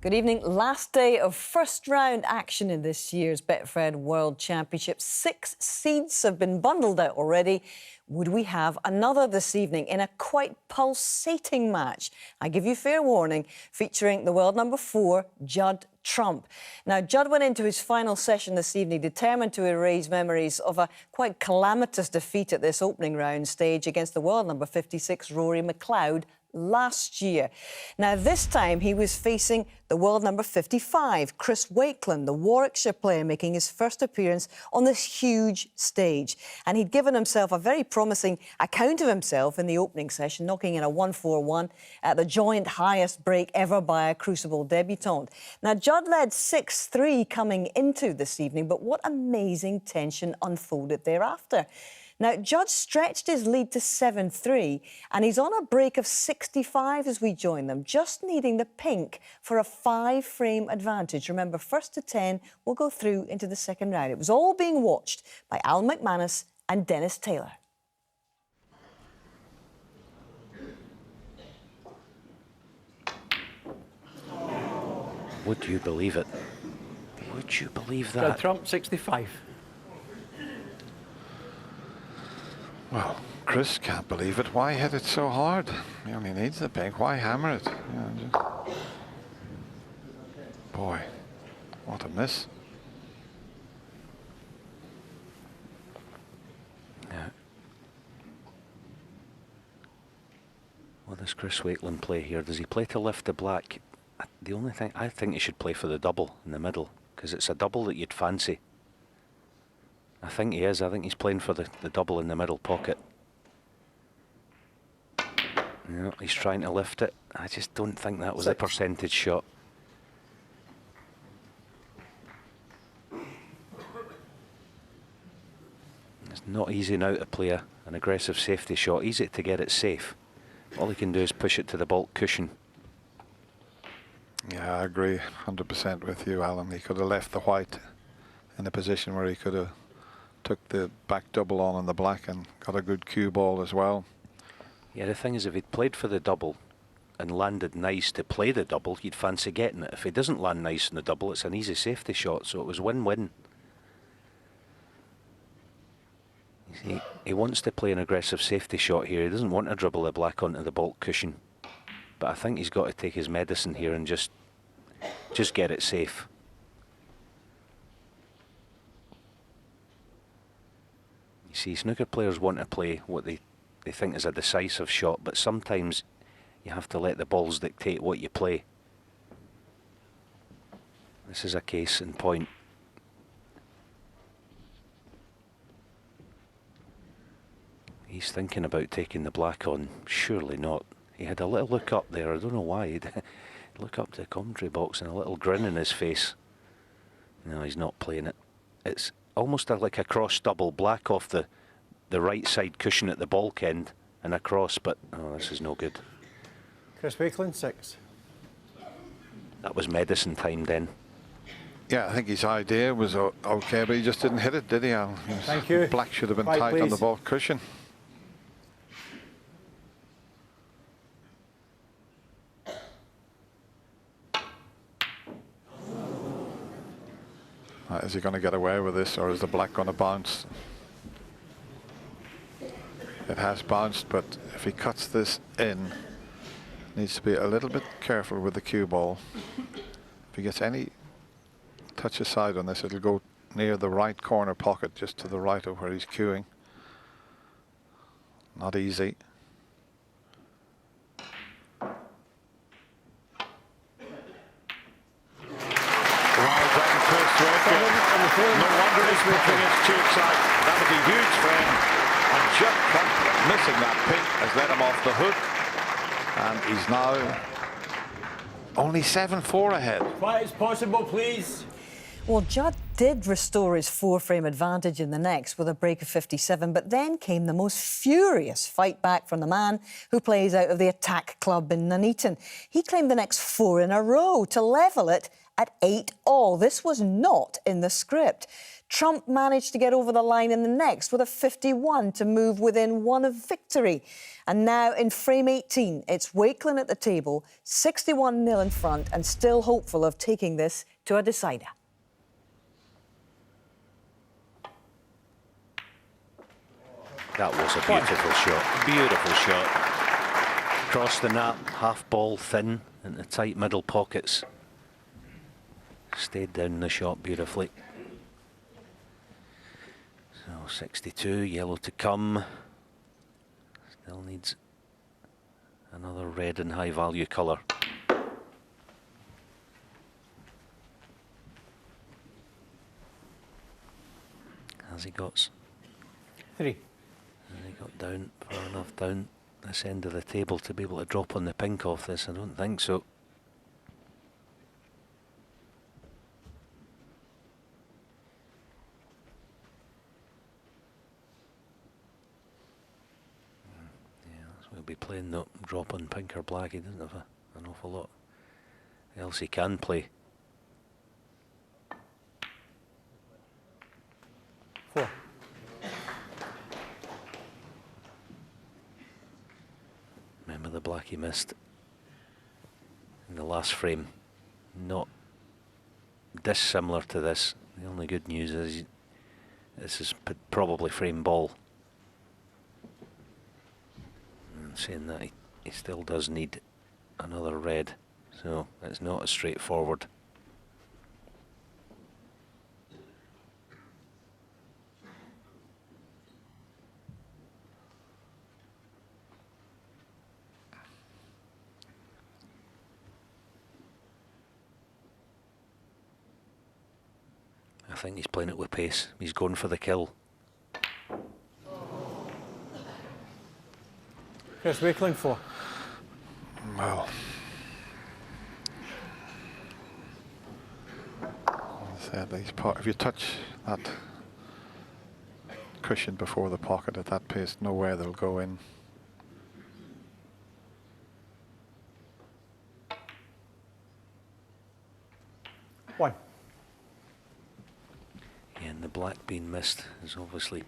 Good evening. Last day of first round action in this year's Betfred World Championship. 6 seeds have been bundled out already. Would we have another this evening in a quite pulsating match? I give you fair warning, featuring the world number 4, Judd Trump. Now, Judd went into his final session this evening determined to erase memories of a quite calamitous defeat at this opening round stage against the world number 56, Rory McLeod, last year. Now, this time he was facing the world number 55, Chris Wakelin, the Warwickshire player, making his first appearance on this huge stage. And he'd given himself a very promising account of himself in the opening session, knocking in a 1-4-1 at the joint highest break ever by a Crucible debutant. Now, Judd led 6-3 coming into this evening, but what amazing tension unfolded thereafter. Now, Judd stretched his lead to 7-3, and he's on a break of 65 as we join them, just needing the pink for a 5-frame advantage. Remember, first to 10 will go through into the second round. It was all being watched by Alan McManus and Dennis Taylor. Would you believe it? Would you believe that? Judd Trump, 65. Well, Chris can't believe it. Why hit it so hard? He only needs the pink. Why hammer it? Boy, what a miss. Yeah. What does Chris Wakelin play here? Does he play to lift the black? The only thing, I think he should play for the double in the middle, because it's a double that you'd fancy. I think he is. I think he's playing for the double in the middle pocket. You know, he's trying to lift it. I just don't think that was a percentage shot. It's not easy now to play an aggressive safety shot. Easy to get it safe. All he can do is push it to the baulk cushion. Yeah, I agree 100% with you, Alan. He could have left the white in a position where he could have took the back double on the black and got a good cue ball as well. Yeah, the thing is, if he'd played for the double and landed nice to play the double, you'd fancy getting it. If he doesn't land nice in the double, it's an easy safety shot, so it was win-win. He wants to play an aggressive safety shot here. He doesn't want to dribble the black onto the baulk cushion. But I think he's got to take his medicine here and just get it safe. You see, snooker players want to play what they think is a decisive shot, but sometimes you have to let the balls dictate what you play. This is a case in point. He's thinking about taking the black on. Surely not. He had a little look up there. I don't know why. He'd look up to the commentary box and a little grin in his face. No, he's not playing it. It's almost like a cross double, black off the right side cushion at the baulk end and across, but oh, this is no good. Chris Wakelin, 6. That was medicine time then. Yeah, I think his idea was okay, but he just didn't hit it, did he, Alan? Thank you. Black should have been White, tight please. on the baulk cushion. Is he going to get away with this, or is the black going to bounce? It has bounced, but if he cuts this in, needs to be a little bit careful with the cue ball. If he gets any touch aside on this, it'll go near the right corner pocket, just to the right of where he's cueing. Not easy. No wonder he's pushing his cheeks out. That was a huge frame. And Judd Trump missing that pink has let him off the hook. And he's now only 7-4 ahead. Quiet as possible, please. Well, Judd did restore his 4-frame advantage in the next with a break of 57, but then came the most furious fight back from the man who plays out of the Attack Club in Nuneaton. He claimed the next 4 in a row to level it at 8-all. This was not in the script. Trump managed to get over the line in the next with a 51 to move within one of victory. And now in frame 18, it's Wakelin at the table, 61-0 in front and still hopeful of taking this to a decider. That was a beautiful shot. Beautiful shot. Across the nap, half ball thin into tight middle pockets. Stayed down the shot beautifully. So 62, yellow to come. Still needs another red and high value colour. Has he got? 3. And he got down far enough down this end of the table to be able to drop on the pink off this? I don't think so. Yeah, so he'll be playing the drop on pink or black. He doesn't have an awful lot else he can play. 4. Remember the black he missed in the last frame. Not dissimilar to this. The only good news is this is probably frame ball. And saying that he still does need another red, so it's not as straightforward. I think he's playing it with pace. He's going for the kill. Chris Wakelin, 4. Well, said these if you touch that cushion before the pocket at that pace, nowhere they'll go in. One. And the black being missed is obviously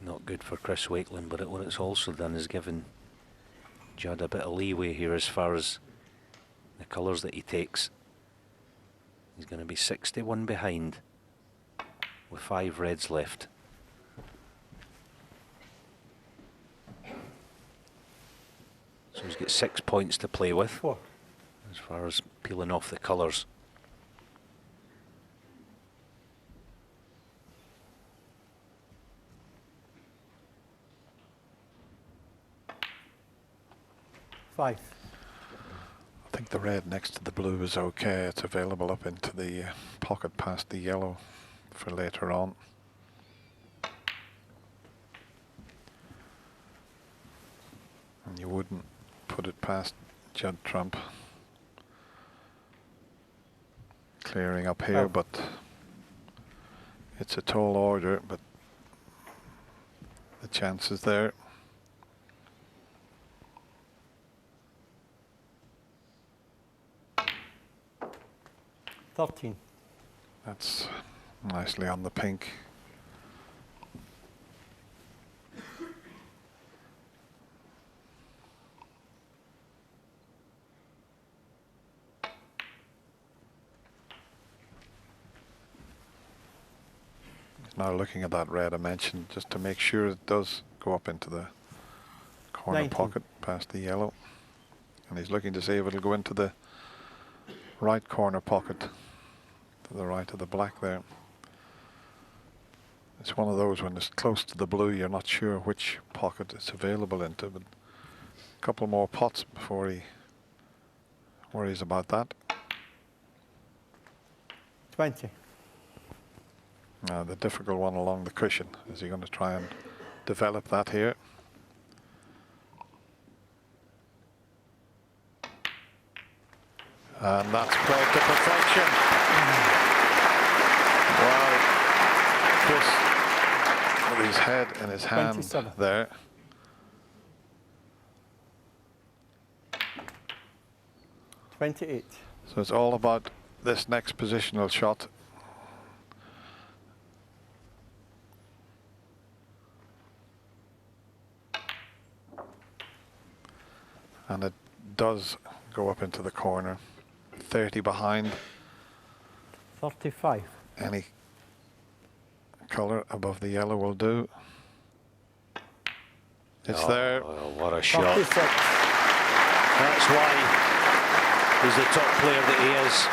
not good for Chris Wakelin, but what it's also done is given Judd a bit of leeway here as far as the colours that he takes. He's going to be 61 behind with 5 reds left. So he's got 6 points to play with 4. as far as peeling off the colours. Five. I think the red next to the blue is okay. It's available up into the pocket past the yellow for later on. And you wouldn't put it past Judd Trump. Clearing up here, but it's a tall order, but the chance is there. $13. That's nicely on the pink. He's now looking at that red I mentioned just to make sure it does go up into the corner 19. pocket past the yellow. And he's looking to see if it'll go into the right corner pocket to the right of the black there. It's one of those when it's close to the blue you're not sure which pocket it's available into, but a couple more pots before he worries about that. 20. Now the difficult one along the cushion. Is he going to try and develop that here? And that's played to perfection. Wow. Chris, with his head in his hand 27. there. $28. So it's all about this next positional shot. And it does go up into the corner. 30 behind. 35. Any colour above the yellow will do. It's there. Oh, what a shot. 36. That's why he's the top player that he is.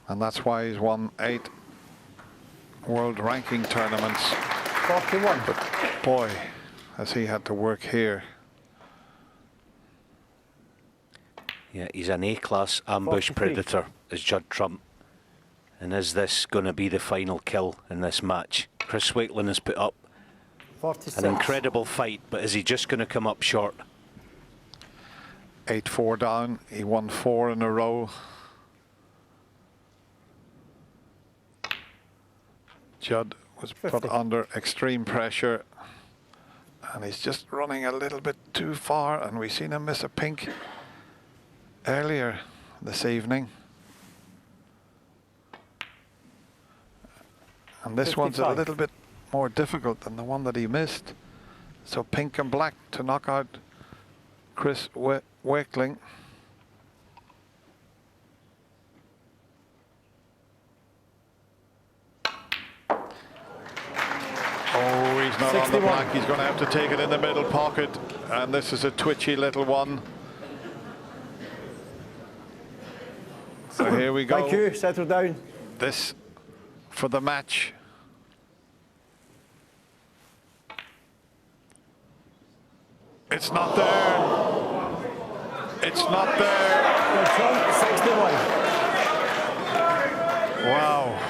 And that's why he's won 8 world ranking tournaments. 41. But boy, has he had to work here. Yeah, he's an A-class ambush 43. predator, is Judd Trump. And is this going to be the final kill in this match? Chris Wakelin has put up 46. an incredible fight, but is he just going to come up short? 8-4 down. He won 4 in a row. Judd was put 50. under extreme pressure, and he's just running a little bit too far, and we've seen him miss a pink earlier this evening. And this one's a 55. little bit more difficult than the one that he missed. So pink and black to knock out Chris Wakelin. Oh, he's not 61. on the black. He's going to have to take it in the middle pocket. And this is a twitchy little one. So here we go. Thank you. Settle down. This for the match. It's not there. It's not there. Trump, 61. Wow.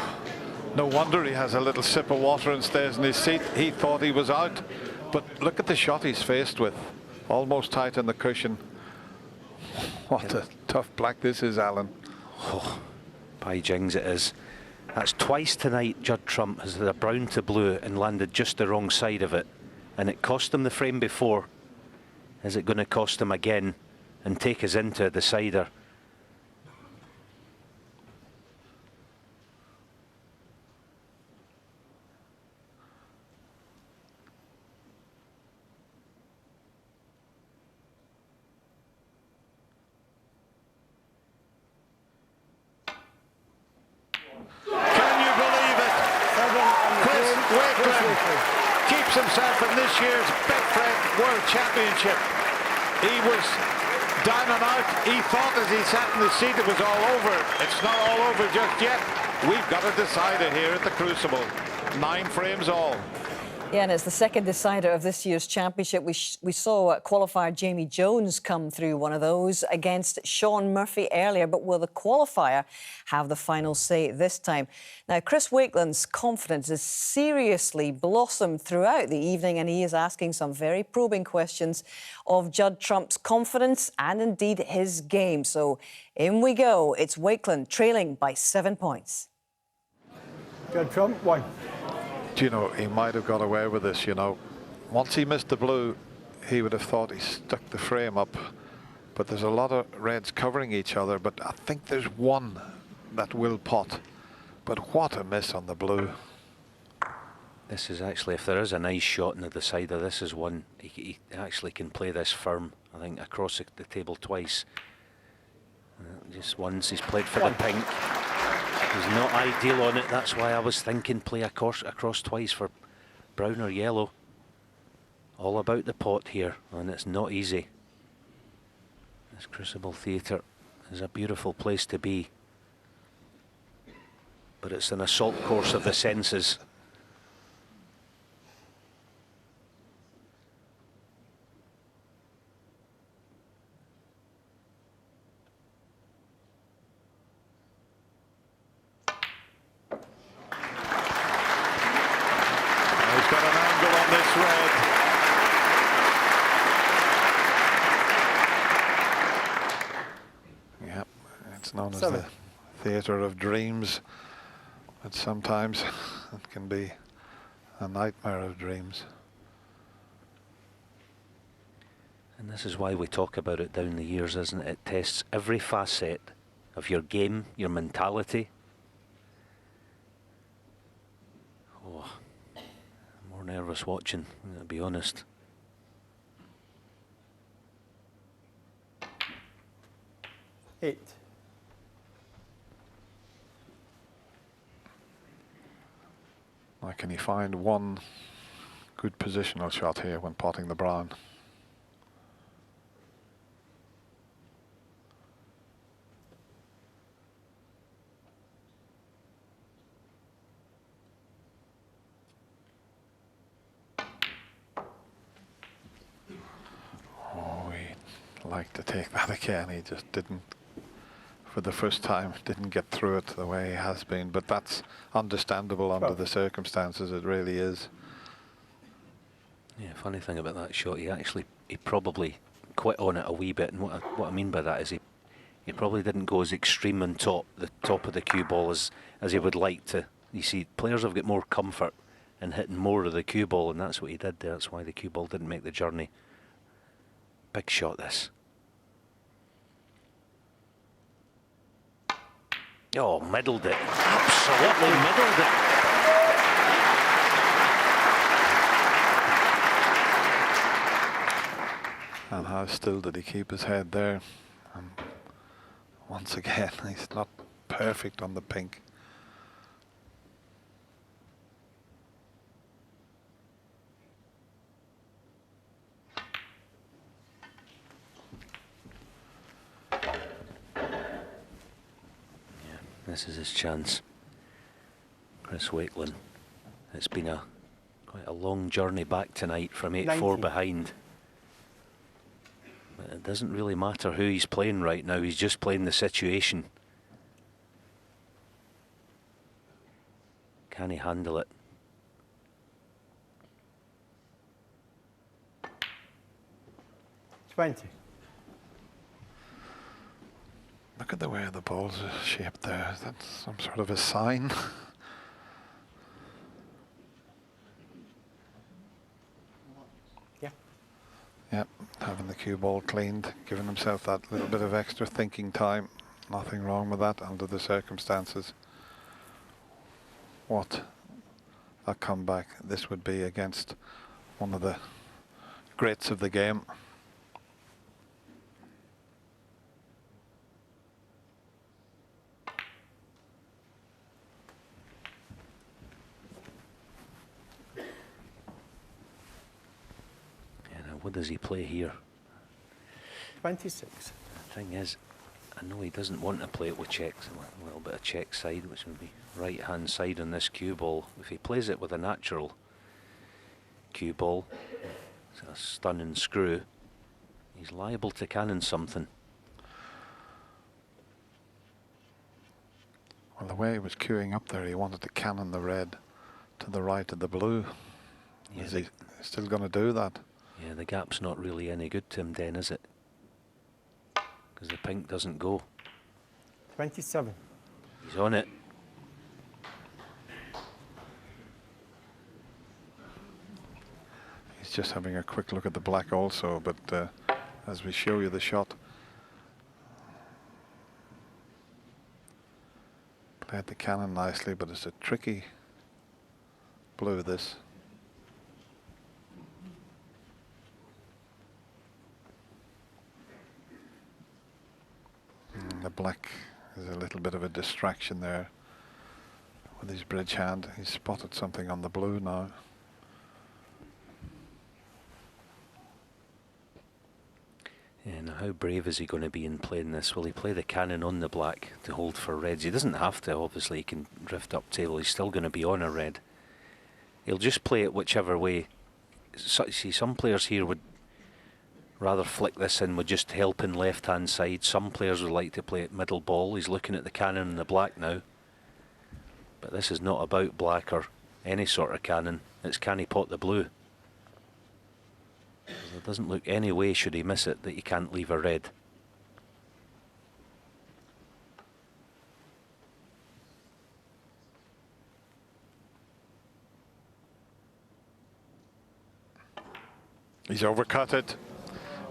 No wonder he has a little sip of water and stays in his seat. He thought he was out. But look at the shot he's faced with. Almost tight on the cushion. What a tough black this is, Alan. Oh, by jings it is. That's twice tonight Judd Trump has had a brown to blue and landed just the wrong side of it. And it cost him the frame before. Is it going to cost him again and take us into a decider? Keeps himself in this year's Betfred World Championship. He was down and out. He thought as he sat in the seat it was all over. It's not all over just yet. We've got a decider here at the Crucible. 9 frames all. Yeah, and it's the second decider of this year's championship. We saw qualifier Jamie Jones come through one of those against Sean Murphy earlier, but will the qualifier have the final say this time? Now, Chris Wakelin's confidence has seriously blossomed throughout the evening, and he is asking some very probing questions of Judd Trump's confidence and indeed his game. So in we go. It's Wakelin trailing by 7 points. Judd Trump, 1. Do you know, he might have got away with this, you know. Once he missed the blue, he would have thought he stuck the frame up. But there's a lot of reds covering each other, but I think there's one that will pot. But what a miss on the blue. This is actually, if there is a nice shot in the decider, this is one. He actually can play this firm, I think, across the table twice. Just once he's played for the pink. He's not ideal on it, that's why I was thinking play across twice for brown or yellow. All about the pot here, and it's not easy. This Crucible Theatre is a beautiful place to be, but it's an assault course of the senses. Known as the theatre of dreams, but sometimes it can be a nightmare of dreams. And this is why we talk about it down the years, isn't it? It tests every facet of your game, your mentality. Oh, I'm more nervous watching, to be honest. Eight. Now, can he find one good positional shot here when potting the brown? Oh, he'd like to take that again. He just didn't, for the first time, didn't get through it the way he has been. But that's understandable under the circumstances. It really is. Yeah, funny thing about that shot, he probably quit on it a wee bit, and what I mean by that is he probably didn't go as extreme on the top of the cue ball as he would like to. You see, players have got more comfort in hitting more of the cue ball, and that's what he did there. That's why the cue ball didn't make the journey. Big shot, this. Oh, middled it. Absolutely middled it. And how still did he keep his head there? And once again, he's not perfect on the pink. This is his chance. Chris Wakelin. It's been quite a long journey back tonight from 8-4 behind. But it doesn't really matter who he's playing right now, he's just playing the situation. Can he handle it? $20. Look at the way the ball's shaped there. Is that some sort of a sign? Yeah. Yep, having the cue ball cleaned, giving himself that little bit of extra thinking time. Nothing wrong with that under the circumstances. What a comeback this would be against one of the greats of the game. What does he play here? 26. The thing is, I know he doesn't want to play it with checks, a little bit of check side, which would be right hand side on this cue ball. If he plays it with a natural cue ball, it's a stunning screw, he's liable to cannon something. Well, the way he was queuing up there, he wanted to cannon the red to the right of the blue. Yeah, Is he still going to do that? Yeah, the gap's not really any good to him then, is it? Because the pink doesn't go. 27. He's on it. He's just having a quick look at the black also, but as we show you the shot, played the cannon nicely, but it's a tricky blue, this. The black is a little bit of a distraction there with his bridge hand. He's spotted something on the blue now. Yeah, now how brave is he going to be in playing this? Will he play the cannon on the black to hold for reds? He doesn't have to, obviously. He can drift up table. He's still going to be on a red. He'll just play it whichever way. See, some players here would rather flick this in with just helping left hand side. Some players would like to play it middle ball. He's looking at the cannon and the black now. But this is not about black or any sort of cannon. It's can he pot the blue? There doesn't look any way, should he miss it, that he can't leave a red. He's overcut it.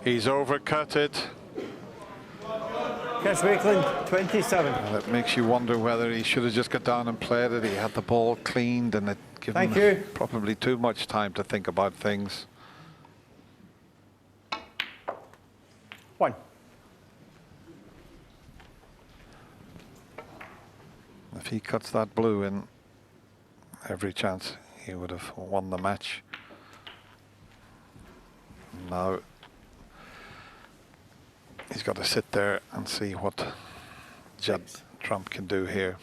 He's overcut it. Chris Wakelin, 27. And it makes you wonder whether he should have just got down and played it. He had the ball cleaned and it given Thank him you. probably too much time to think about things. 1. If he cuts that blue in, every chance he would have won the match. Now he's got to sit there and see what Judd Trump can do here.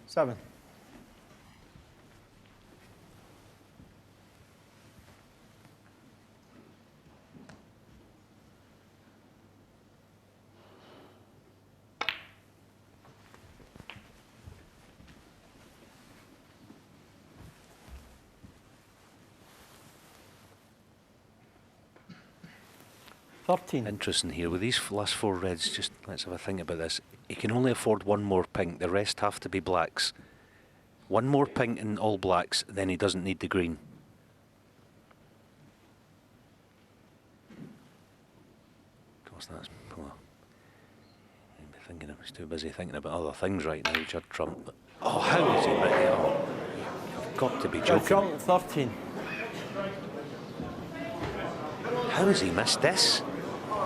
Seven. Interesting here with these last 4 reds. Just let's have a think about this. He can only afford 1 more pink. The rest have to be blacks. 1 more pink and all blacks, then he doesn't need the green. Of course, that's well. He's too busy thinking about other things right now, Judd Trump. But, oh, how is he right? Oh, you've got to be Judd joking. Trump, 13. How has he missed this?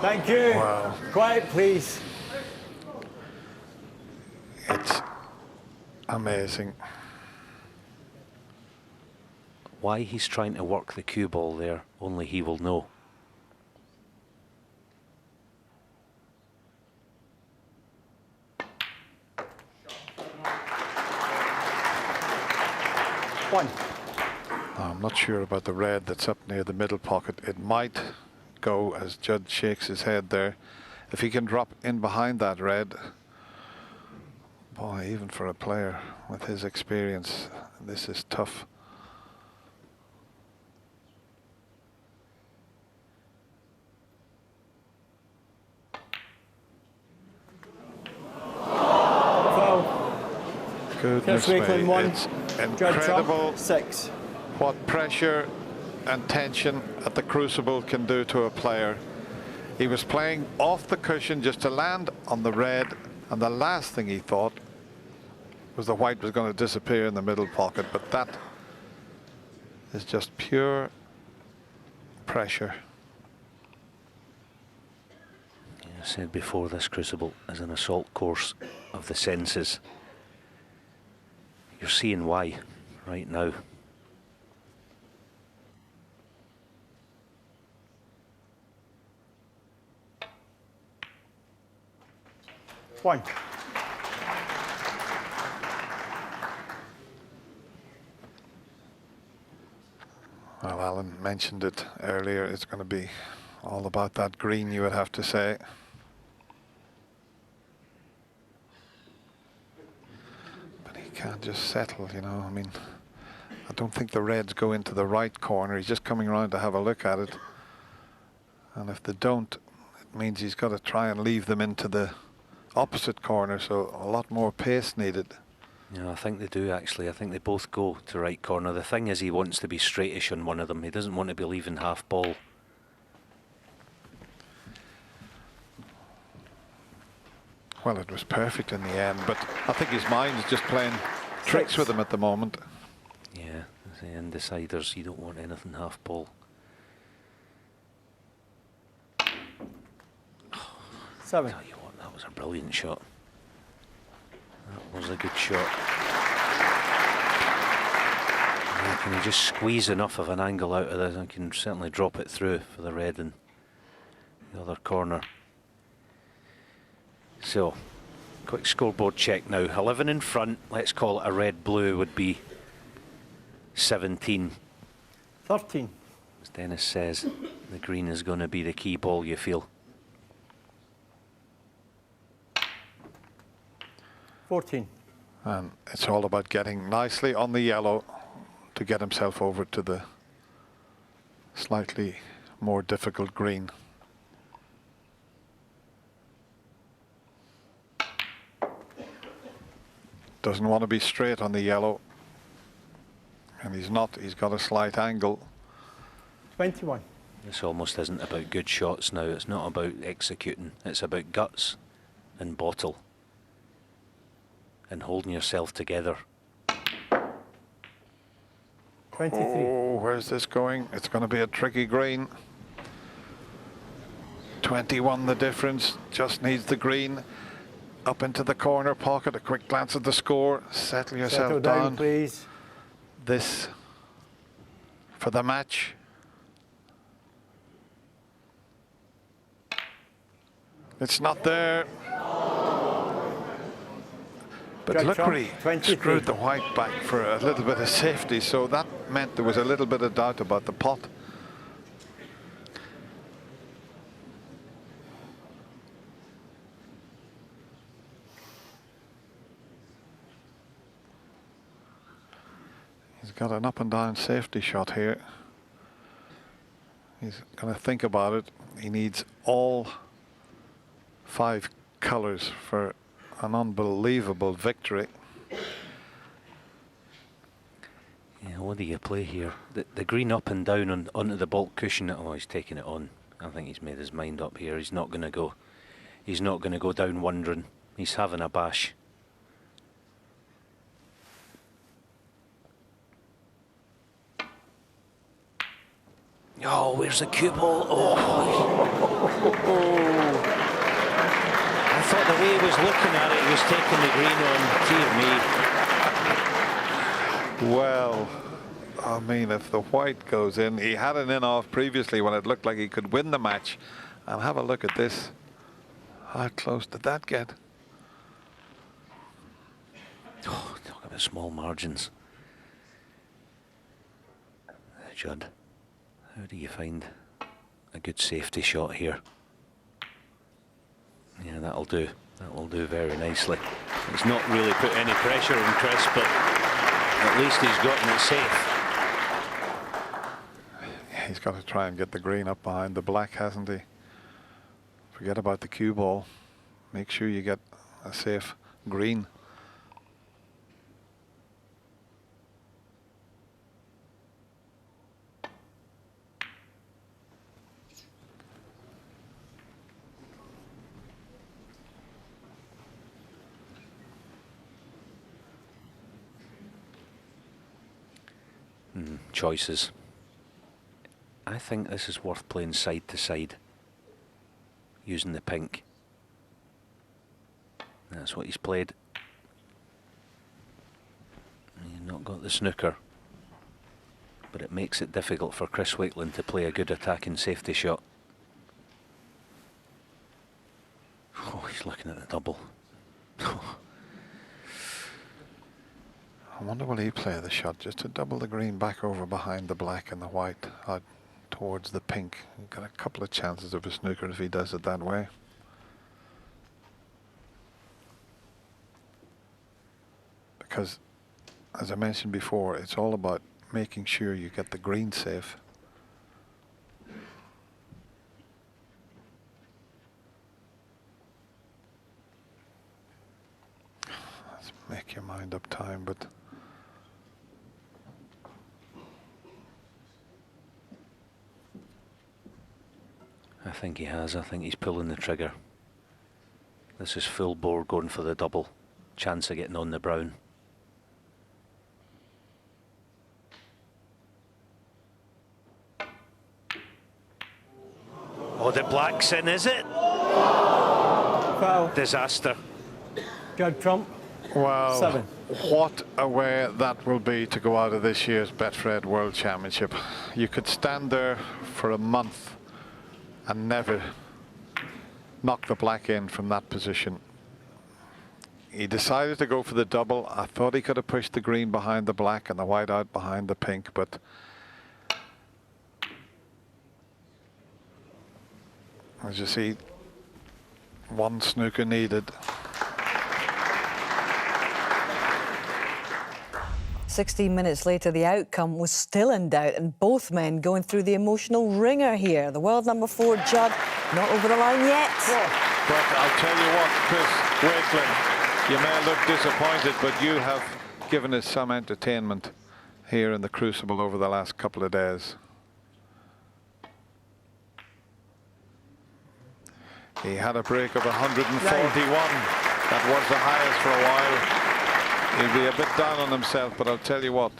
Thank you. Wow. Quiet, please. It's amazing. Why he's trying to work the cue ball there, only he will know. One. I'm not sure about the red that's up near the middle pocket. It might go as Judd shakes his head there. If he can drop in behind that red, boy, even for a player with his experience, this is tough. Foul. Goodness Chris Wakelin, me, 1. it's Judd incredible Trump, 6. what pressure and tension at the Crucible can do to a player. He was playing off the cushion just to land on the red, and the last thing he thought was the white was going to disappear in the middle pocket, but that is just pure pressure. I said before, this Crucible is an assault course of the senses. You're seeing why right now. One. Well, Alan mentioned it earlier. It's going to be all about that green, you would have to say. But he can't just settle, you know. I mean, I don't think the reds go into the right corner. He's just coming around to have a look at it. And if they don't, it means he's got to try and leave them into the opposite corner, so a lot more pace needed. Yeah, I think they do actually. I think they both go to right corner. The thing is, he wants to be straightish on one of them. He doesn't want to be leaving half ball. Well, it was perfect in the end, but I think his mind is just playing tricks with him at the moment. Yeah, the indeciders, you don't want anything half ball. 7. Tell you what, that was a brilliant shot. That was a good shot. Yeah, can he just squeeze enough of an angle out of this? I can certainly drop it through for the red in the other corner. So, quick scoreboard check now. 11 in front, let's call it a red-blue, would be 17. 13. As Dennis says, the green is going to be the key ball, you feel. 14. And it's all about getting nicely on the yellow to get himself over to the slightly more difficult green. Doesn't want to be straight on the yellow. And he's not, he's got a slight angle. 21. This almost isn't about good shots now. It's not about executing. It's about guts and bottle and holding yourself together. 23. Oh, where's this going? It's going to be a tricky green. 21 the difference, just needs the green. Up into the corner pocket, a quick glance at the score. Settle yourself Settle down, please. This for the match. It's not there. But Good look shot, where he 23. screwed the white back for a little bit of safety, so that meant there was a little bit of doubt about the pot. He's got an up and down safety shot here. He's going to think about it. He needs all 5 colours for an unbelievable victory. Yeah, what do you play here? The green up and down onto the baulk cushion. Oh, he's taking it on. I think he's made his mind up here. He's not going to go. He's not going to go down wondering. He's having a bash. Oh, where's the cue ball? Oh. I thought the way he was looking at it, he was taking the green on. Dear me. Well, I mean, if the white goes in, he had an in-off previously when it looked like he could win the match. And have a look at this. How close did that get? Oh, talk about small margins. Judd, how do you find a good safety shot here? Yeah, that'll do. That will do very nicely. It's not really put any pressure on Chris, but at least he's gotten it safe. He's got to try and get the green up behind the black, hasn't he? Forget about the cue ball. Make sure you get a safe green. Choices. I think this is worth playing side to side, using the pink. That's what he's played. He's not got the snooker, but it makes it difficult for Chris Wakelin to play a good attacking safety shot. Oh, he's looking at the double. I wonder will he play the shot just to double the green back over behind the black and the white out towards the pink. He's got a couple of chances of a snooker if he does it that way. Because, as I mentioned before, it's all about making sure you get the green safe. Let's make your mind up time, but I think he has. I think he's pulling the trigger. This is full bore going for the double. Chance of getting on the brown. Oh, the black's in, is it? Foul. Disaster. Judd Trump. wow, 7. what a way that will be to go out of this year's Betfred World Championship. You could stand there for a month and never knock the black in from that position. He decided to go for the double. I thought he could have pushed the green behind the black and the white out behind the pink, but as you see, one snooker needed. 16 minutes later, the outcome was still in doubt, and both men going through the emotional ringer here. The world number 4, Judd, not over the line yet. But I'll tell you what, Chris Wakelin, you may look disappointed, but you have given us some entertainment here in the Crucible over the last couple of days. He had a break of 141. That was the highest for a while. He'll be a bit down on himself, but I'll tell you what,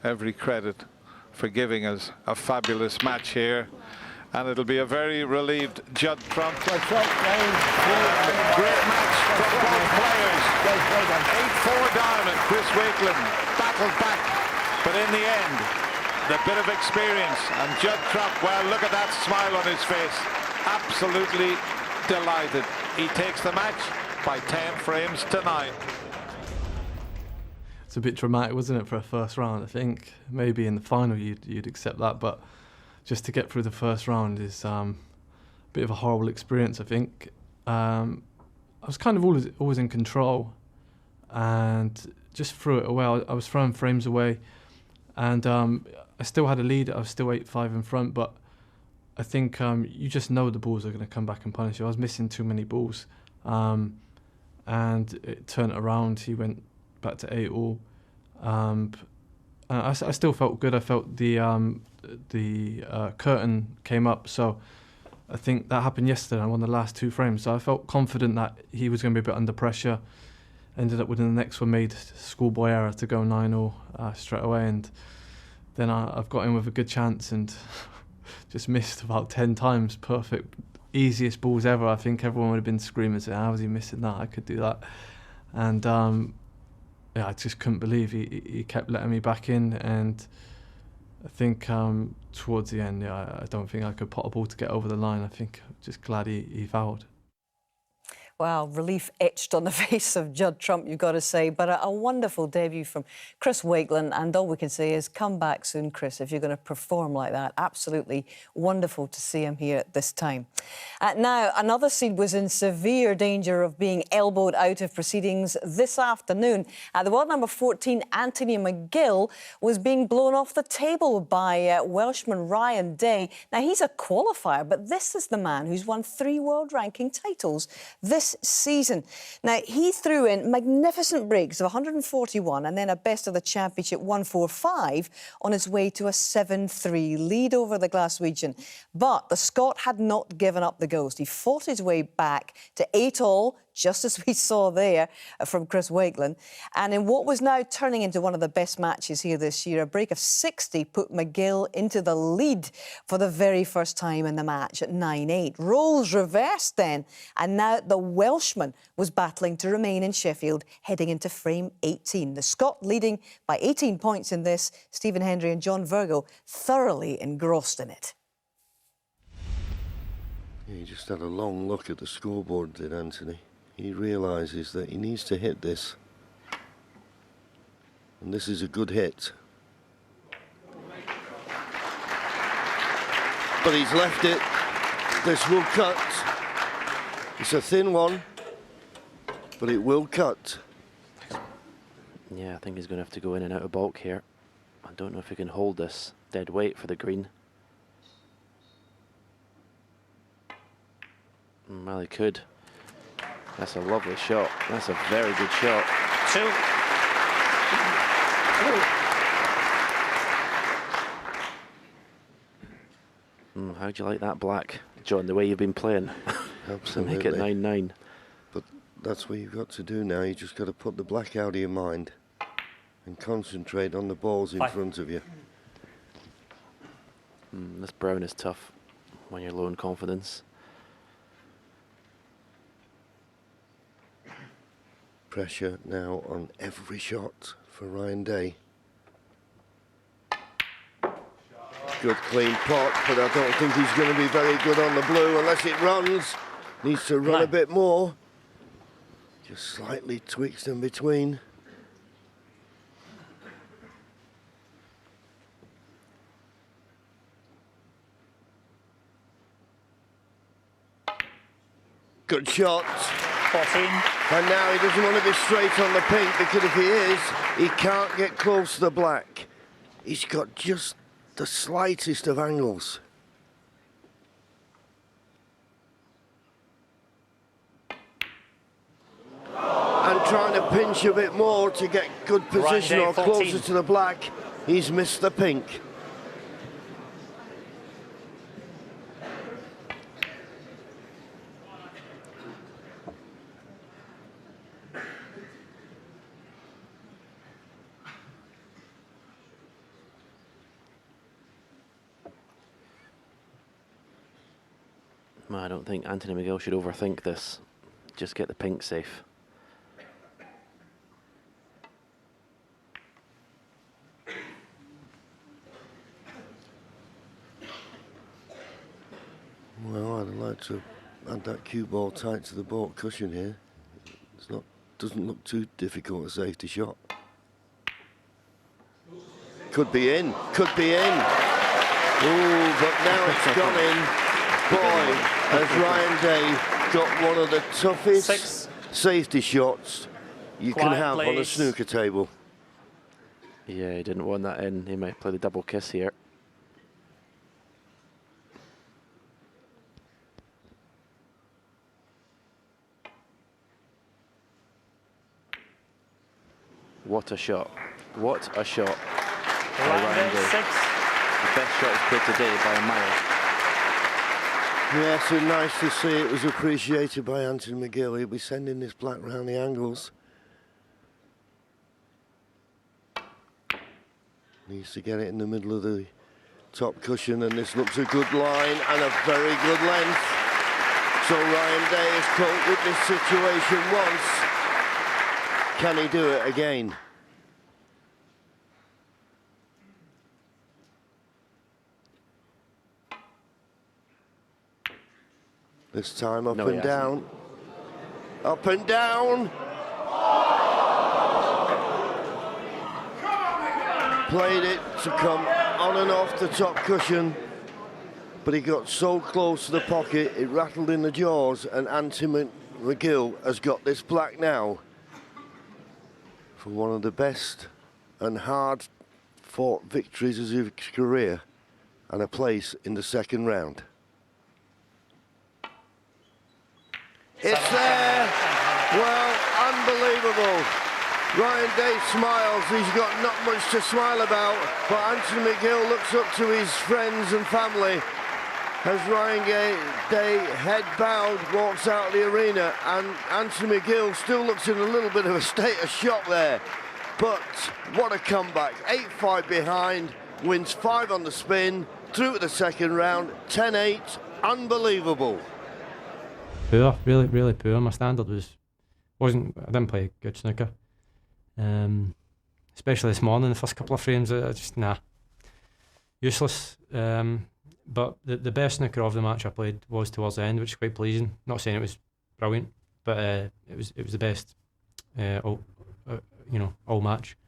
every credit for giving us a fabulous match here. And it'll be a very relieved Judd Trump. Judd Trump, down. Great match from both players. 8-4 down, and Chris Wakelin battled back. But in the end, the bit of experience. And Judd Trump, well, look at that smile on his face. Absolutely delighted. He takes the match by 10 frames to 9. It's a bit dramatic, wasn't it, for a first round? I think maybe in the final you'd accept that, but just to get through the first round is a bit of a horrible experience, I think. I was kind of always in control and just threw it away. I was throwing frames away, and I still had a lead. I was still 8-5 in front, but I think you just know the balls are going to come back and punish you. I was missing too many balls, and it turned around. He went back to 8-all. I still felt good. I felt the curtain came up, so I think that happened yesterday. I won the last 2 frames, so I felt confident that he was going to be a bit under pressure. Ended up winning the next one, made schoolboy error to go 9-all straight away, and then I've got in with a good chance and just missed about 10 times. Perfect, easiest balls ever. I think everyone would have been screaming, saying, "How was he missing that? I could do that." And yeah, I just couldn't believe he kept letting me back in, and I think towards the end, yeah, I don't think I could pot a ball to get over the line. I think I'm just glad he fouled. Wow, relief etched on the face of Judd Trump, you've got to say. But a wonderful debut from Chris Wakelin. And all we can say is come back soon, Chris, if you're going to perform like that. Absolutely wonderful to see him here at this time. Now, another seed was in severe danger of being elbowed out of proceedings this afternoon. The world number 14, Anthony McGill, was being blown off the table by Welshman Ryan Day. Now, he's a qualifier, but this is the man who's won 3 world ranking titles this season. Now, he threw in magnificent breaks of 141 and then a best of the championship 145 on his way to a 7-3 lead over the Glaswegian. But the Scot had not given up the ghost. He fought his way back to 8-all, just as we saw there from Chris Wakelin. And in what was now turning into one of the best matches here this year, a break of 60 put McGill into the lead for the very first time in the match at 9-8. Roles reversed then, and now the Welshman was battling to remain in Sheffield, heading into frame 18. The Scot leading by 18 points in this, Stephen Hendry and John Virgo thoroughly engrossed in it. He just had a long look at the scoreboard, did Anthony. He realises that he needs to hit this. And this is a good hit. But he's left it. This will cut. It's a thin one, but it will cut. Yeah, I think he's going to have to go in and out of bulk here. I don't know if he can hold this dead weight for the green. Well, he could. That's a lovely shot. That's a very good shot. 2. How do you like that black, John, the way you've been playing? Absolutely. To make it 9-9. But that's what you've got to do now. You just got to put the black out of your mind and concentrate on the balls in front of you. This brown is tough when you're low in confidence. Pressure now on every shot for Ryan Day. Good clean pot, but I don't think he's going to be very good on the blue unless it runs. Needs to run a bit more. Just slightly twixt in between. Good shot. 14. And now he doesn't want to be straight on the pink, because if he is, he can't get close to the black. He's got just the slightest of angles. And trying to pinch a bit more to get good position or closer to the black. He's missed the pink. I don't think Anthony McGill should overthink this. Just get the pink safe. Well, I'd like to add that cue ball tight to the baulk cushion here. It's not, doesn't look too difficult a safety shot. Could be in, could be in. Ooh, but now it's gone in. Boy, has Ryan Day got one of the toughest safety shots you can have on a snooker table. Yeah, he didn't want that in. He might play the double kiss here. What a shot. What a shot. Ryan Day. The best shot he's played today by a mile. Yes, and nice to see it was appreciated by Anthony McGill. He'll be sending this black round the angles. Needs to get it in the middle of the top cushion, and this looks a good line and a very good length. So Ryan Day has coped with this situation once. Can he do it again? This time up and down. Up and down. Played it to come on and off the top cushion, but he got so close to the pocket, it rattled in the jaws, and Anthony McGill has got this black now for one of the best and hard-fought victories of his career, and a place in the second round. It's there. Well, unbelievable. Ryan Day smiles. He's got not much to smile about, but Anthony McGill looks up to his friends and family as Ryan Day, head bowed, walks out of the arena, and Anthony McGill still looks in a little bit of a state of shock there. But what a comeback. 8-5 behind, wins 5 on the spin, through to the second round, 10-8, unbelievable. Poor, really poor. My standard I didn't play good snooker. Especially this morning, the first couple of frames, I just, useless. But the best snooker of the match I played was towards the end, which is quite pleasing. Not saying it was brilliant, but it was the best, all match.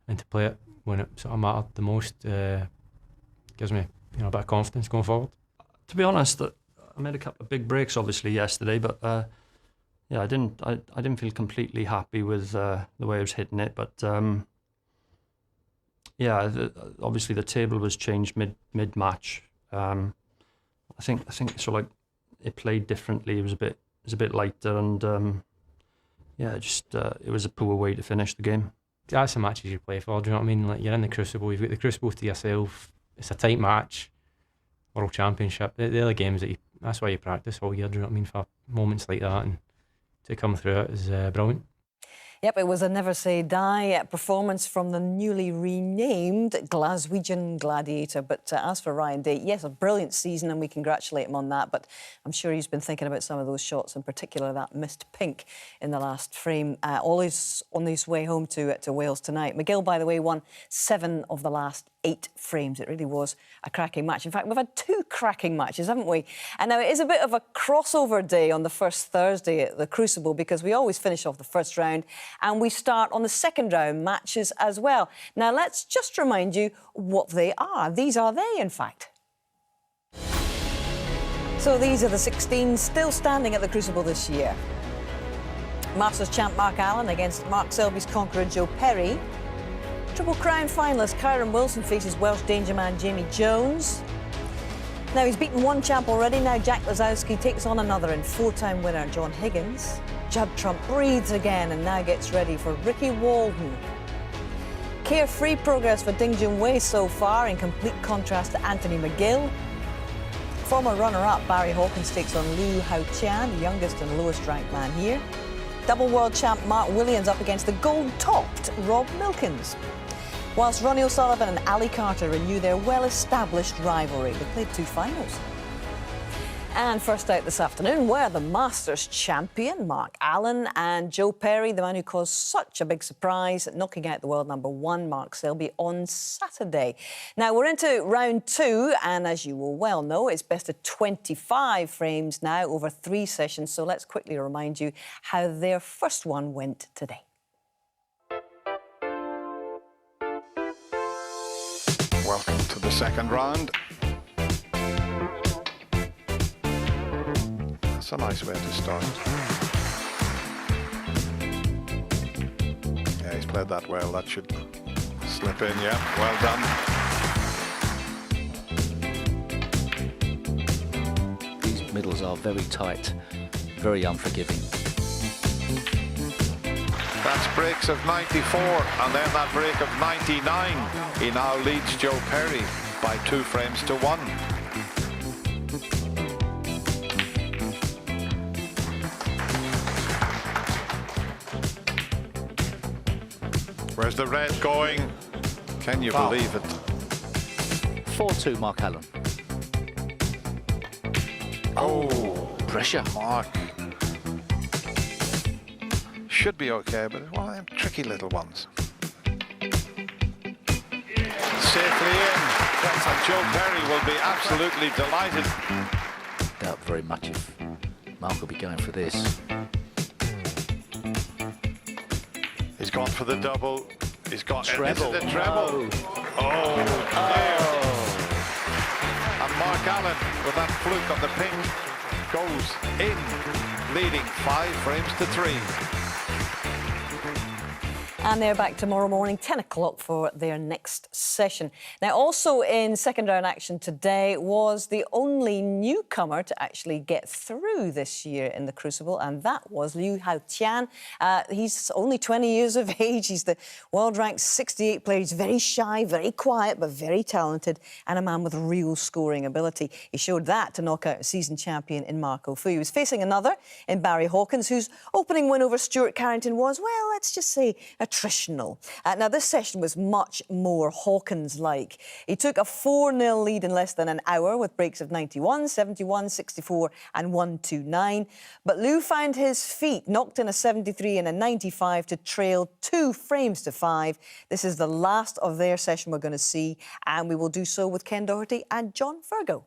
And to play it when it sort of mattered the most gives me a bit of confidence going forward. To be honest, I made a couple of big breaks obviously yesterday, but I didn't feel completely happy with the way I was hitting it. But obviously the table was changed mid match. I think sort of like it played differently. It was a bit lighter, and it was a poor way to finish the game. That's the matches you play for. Do you know what I mean? Like, you're in the Crucible. You've got the Crucible to yourself. It's a tight match. World Championship. They're the games that's why you practice all year. Do you know what I mean? For moments like that, and to come through it is brilliant. Yep, it was a never say die performance from the newly renamed Glaswegian Gladiator. But as for Ryan Day, yes, a brilliant season, and we congratulate him on that. But I'm sure he's been thinking about some of those shots, in particular that missed pink in the last frame. Always on his way home to Wales tonight. McGill, by the way, won 7 of the last 8 frames. It really was a cracking match. In fact, we've had 2 cracking matches, haven't we? And now it is a bit of a crossover day on the first Thursday at the Crucible, because we always finish off the first round and we start on the second round matches as well. Now, let's just remind you what they are. These are they, in fact. So these are the 16 still standing at the Crucible this year. Masters champ Mark Allen against Mark Selby's conqueror Joe Perry. Triple Crown finalist Kyron Wilson faces Welsh danger man Jamie Jones. Now, he's beaten one champ already. Now Jack Lazowski takes on another in 4-time winner John Higgins. Judd Trump breathes again and now gets ready for Ricky Walden. Carefree progress for Ding Junhui so far, in complete contrast to Anthony McGill. Former runner-up Barry Hawkins takes on Liu Haoqian, the youngest and lowest-ranked man here. Double world champ Mark Williams up against the gold-topped Rob Milkins. Whilst Ronnie O'Sullivan and Ali Carter renew their well-established rivalry. They played 2 finals. And first out this afternoon were the Masters champion, Mark Allen, and Joe Perry, the man who caused such a big surprise, knocking out the world number 1, Mark Selby, on Saturday. Now, we're into round 2, and as you will well know, it's best of 25 frames now over 3 sessions. So let's quickly remind you how their first one went today. Welcome to the second round. That's a nice way to start. Yeah, he's played that well. That should slip in, yeah. Well done. These middles are very tight, very unforgiving. That's breaks of 94, and then that break of 99. He now leads Joe Perry by 2 frames to 1. Where's the red going? Can you believe it? 4-2, Mark Allen. Oh, pressure. Mark. Should be okay, but it's one of them tricky little ones. Safely in. And Joe Perry will be absolutely delighted. Doubt very much if Mark will be going for this. He's gone for the double. He's got treble. Is it a treble? Oh, dear. And Mark Allen, with that fluke on the pink, goes in, leading 5 frames to 3. And they're back tomorrow morning, 10 o'clock for their next session. Now, also in second round action today was the only newcomer to actually get through this year in the Crucible, and that was Liu Haoqian. He's only 20 years of age. He's the world-ranked 68 player. He's very shy, very quiet, but very talented, and a man with real scoring ability. He showed that to knock out a season champion in Marco Fu. He was facing another in Barry Hawkins, whose opening win over Stuart Carrington was, well, let's just say, attritional. Now, this session was much more Hawkins-like. He took a 4-0 lead in less than an hour with breaks of 91, 71, 64 and 129. But Liu found his feet, knocked in a 73 and a 95 to trail 2 frames to 5. This is the last of their session we're going to see, and we will do so with Ken Doherty and John Virgo.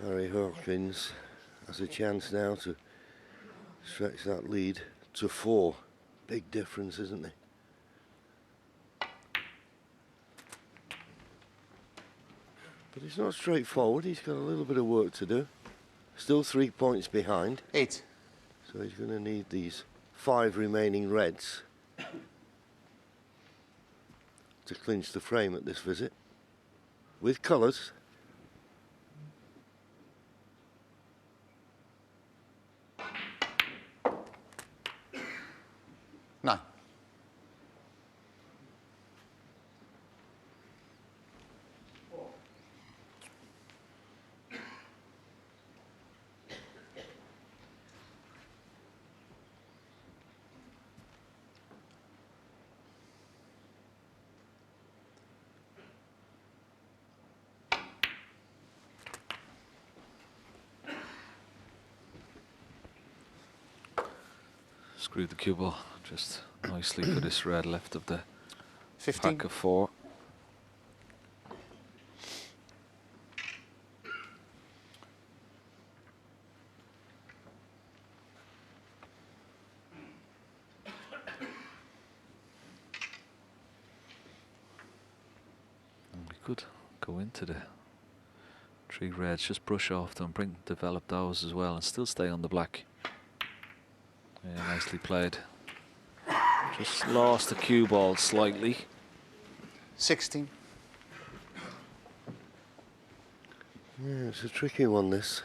Barry Hawkins has a chance now to stretch that lead to 4. Big difference, isn't it? But it's not straightforward. He's got a little bit of work to do. Still 3 points behind. 8. So he's going to need these 5 remaining reds to clinch the frame at this visit. With colours. No. Screwed the cue ball just nicely for this red left of the 15. pack of 4. And we could go into the 3 reds, just brush off them, develop those as well, and still stay on the black. Yeah, nicely played. Just lost the cue ball slightly. 16. Yeah, it's a tricky one, this.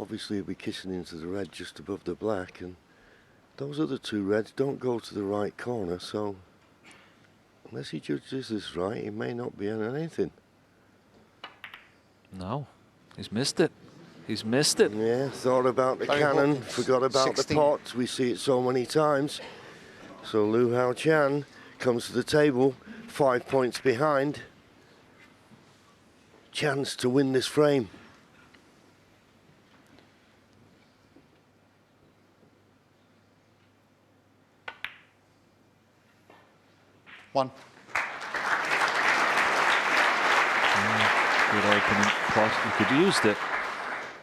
Obviously, he'll be kissing into the red just above the black, and those other two reds don't go to the right corner, so unless he judges this right, he may not be on anything. No, he's missed it. He's missed it. Yeah, thought about the Barry cannon, Hawkins, forgot about 16. the pot. We see it so many times. So Lu Hao Chan comes to the table, 5 points behind. Chance to win this frame. One. Good opening pot. He could use the.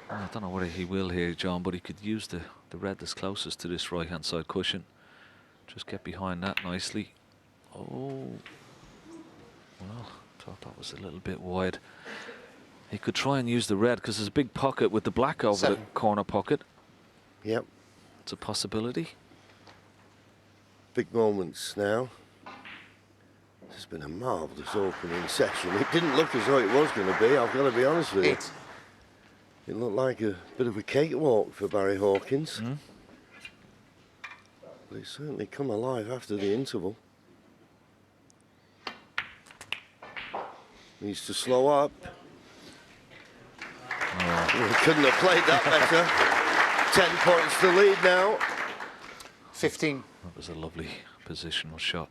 I don't know whether he will here, John, but he could use the red that's closest to this right-hand side cushion. Just get behind that nicely. Oh, well, thought that was a little bit wide. He could try and use the red because there's a big pocket with the black over 7. the corner pocket. Yep, It's a possibility. big moments now. This has been a marvellous opening session. It didn't look as though it was going to be, I've got to be honest with you. 8. It looked like a bit of a cakewalk for Barry Hawkins. But he's certainly come alive after the interval. Needs to slow up. He couldn't have played that better. 10 points to lead now. 15. That was a lovely positional shot.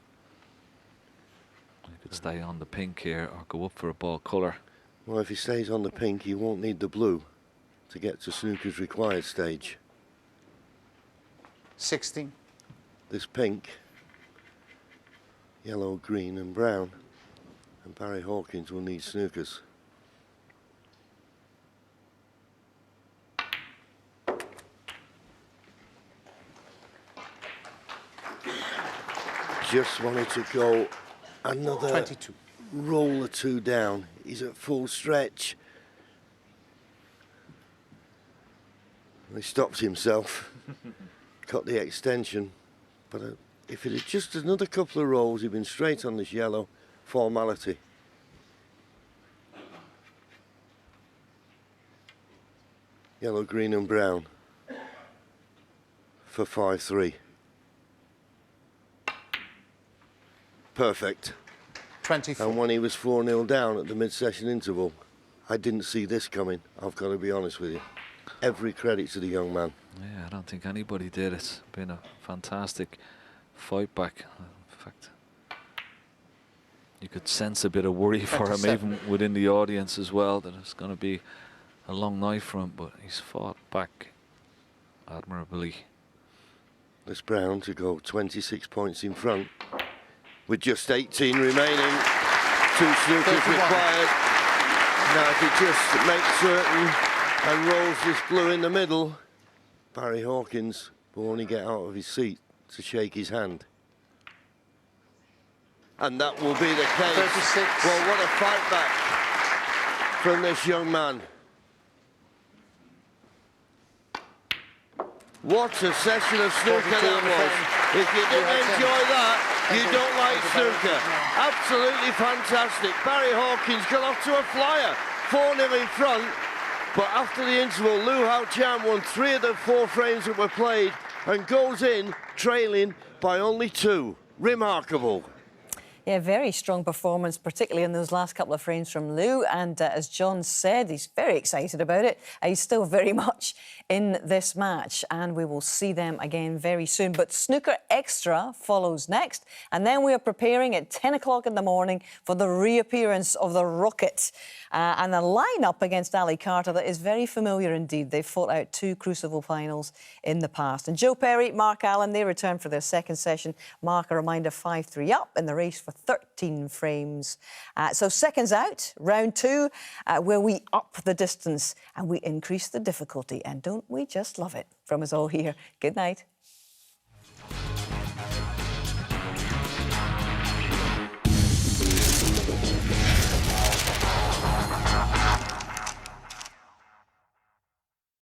He could stay on the pink here or go up for a ball colour. Well, if he stays on the pink, he won't need the blue to get to snooker's required stage. 16. This pink, yellow, green and brown, and Barry Hawkins will need snookers. Just wanted to go another 22. roll or two down. He's at full stretch. He stopped himself, cut the extension, but if it had just another couple of rolls, he'd been straight on this yellow formality. Yellow, green and brown for 5-3. Perfect. 24. And when he was 4-0 down at the mid-session interval, I didn't see this coming, I've got to be honest with you. Every credit to the young man. Yeah, I don't think anybody did. It's been a fantastic fight back. In fact, you could sense a bit of worry for him 27. even within the audience as well, that it's going to be a long night for him, but he's fought back admirably. This Brown to go 26 points in front with just 18 remaining. 2 snookers 31. required. Now if he just makes certain and rolls this blue in the middle, Barry Hawkins will only get out of his seat to shake his hand. And that will be the case. 36. Well, what a fight back from this young man. What a session of snooker that was. If you didn't enjoy that, you don't like snooker. Absolutely fantastic. Barry Hawkins got off to a flyer. 4-0 in front. But after the interval, Lu Hao Chan won 3 of the 4 frames that were played and goes in trailing by only 2. Remarkable. Yeah, very strong performance, particularly in those last couple of frames from Lu. And as John said, he's very excited about it. He's still very much in this match, and we will see them again very soon. But Snooker Extra follows next, and then we are preparing at 10 o'clock in the morning for the reappearance of the Rocket. And a lineup against Ali Carter that is very familiar indeed. They've fought out 2 Crucible finals in the past. And Joe Perry, Mark Allen, they return for their second session. Mark, a reminder, 5-3 up in the race for 13 frames. So seconds out, round 2, where we up the distance and we increase the difficulty. And don't we just love it? From us all here, good night.